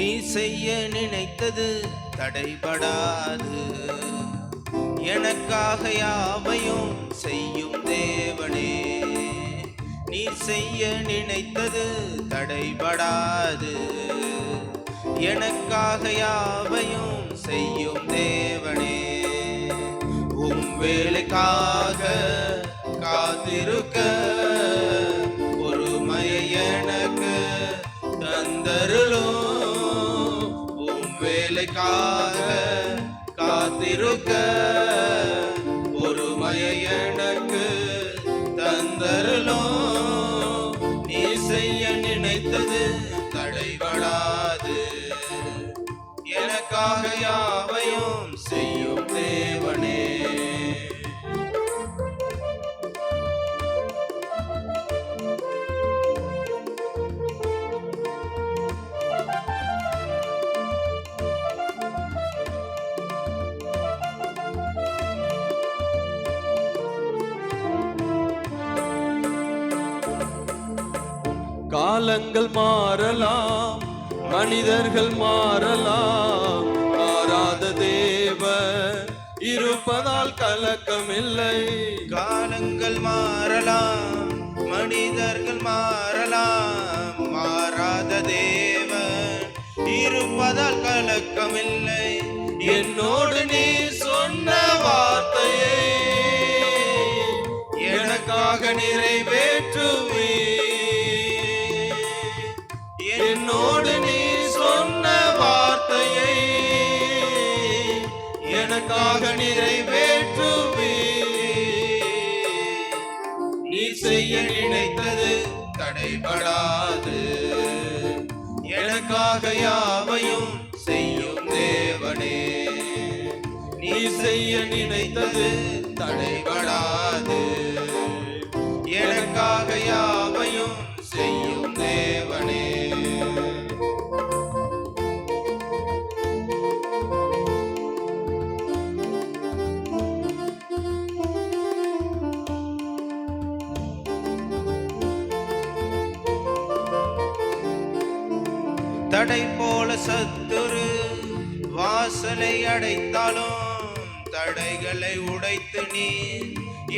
நீ செய்ய நினைத்தது தடைபடாது. எனக்காக யாவையும் செய்யும் தேவனே. நீ செய்ய நினைத்தது தடைபடாது. எனக்காக யாவையும் செய்யும் தேவனே. உம் வேலைக்காக காத்திருக்க பொறுமையை எனக்கு தந்தருளும். உம் வேலைக்காக காத்திருக்க பொறுமையை எனக்கு தந்தருளும். நீ செய்ய நினைத்தது தடைபடாது. எனக்காக யாவையும் செய்யும் தேவனே. காலங்கள் மாறலாம், மனிதர்கள் மாறலாம், மாறாத தேவன் இருப்பதால் கலக்கமில்லை. காலங்கள் மாறலாம், மனிதர்கள் மாறலாம், மாறாத தேவன் இருப்பதால் கலக்கமில்லை. என்னோடு நீ சொன்ன வார்த்தையை எனக்காக நிறைவேற்றுவே. என்னோடு நீ சொன்ன வார்த்தையை எனக்காக நிறைவேற்றுவே. நீ செய்ய நினைத்தது தடைபடாது. எனக்காக யாவையும் செய்யும் தேவனே. நீ செய்ய நினைத்தது தடைபடாது. எனக்காக யாவையும் செய்யும் தேவனே. தடை போல சத்துரு வாசலை அடைத்தாலும் தடைகளை உடைத்து நீ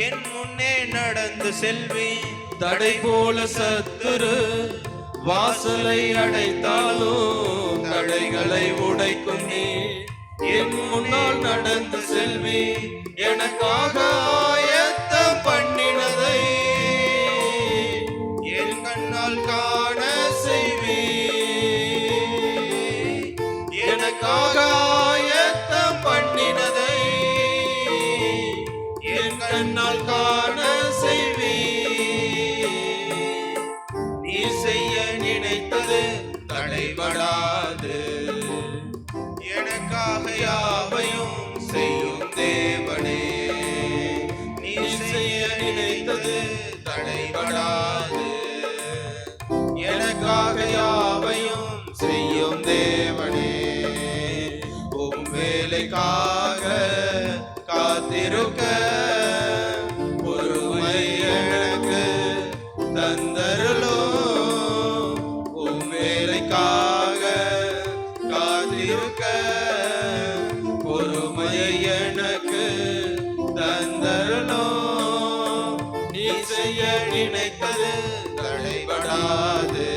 என் முன்னே நடந்து செல்வி. தடை போல சத்துரு வாசலை அடைத்தாலும் தடைகளை உடைக்கும் நீ என் முன்னால் நடந்து செல்வி. எனக்காக ஆயத்தம் பண்ணினதை என் கண்ணால் காண செய்வி. எனக்காக ஆயத்தம் பண்ணினதை என் கண்ணால் காண செய்வி. நீ செய்ய நினைத்தது தடைபடாது. எனக்காக யாவையும் செய்யும் தேவனே. நீ செய்ய நினைத்தது தடைபடாது. எனக்காக யாவையும் செய்யும் தேவனே. உம் வேலைக்காக காத்திருக்க பொறுமை எனக்கு தந்தருளும். உம் வேலைக்காக காத்திருக்க பொறுமையை எனக்கு தந்தருளும். நீ செய்ய நினைத்தது தடைபடாது.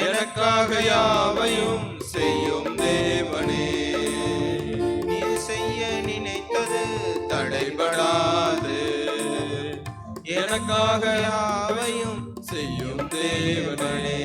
எனக்காக யாவையும் செய்யும் தேவனே. நீ செய்ய நினைத்தது தடைபடாது. எனக்காக யாவையும் செய்யும் தேவனே.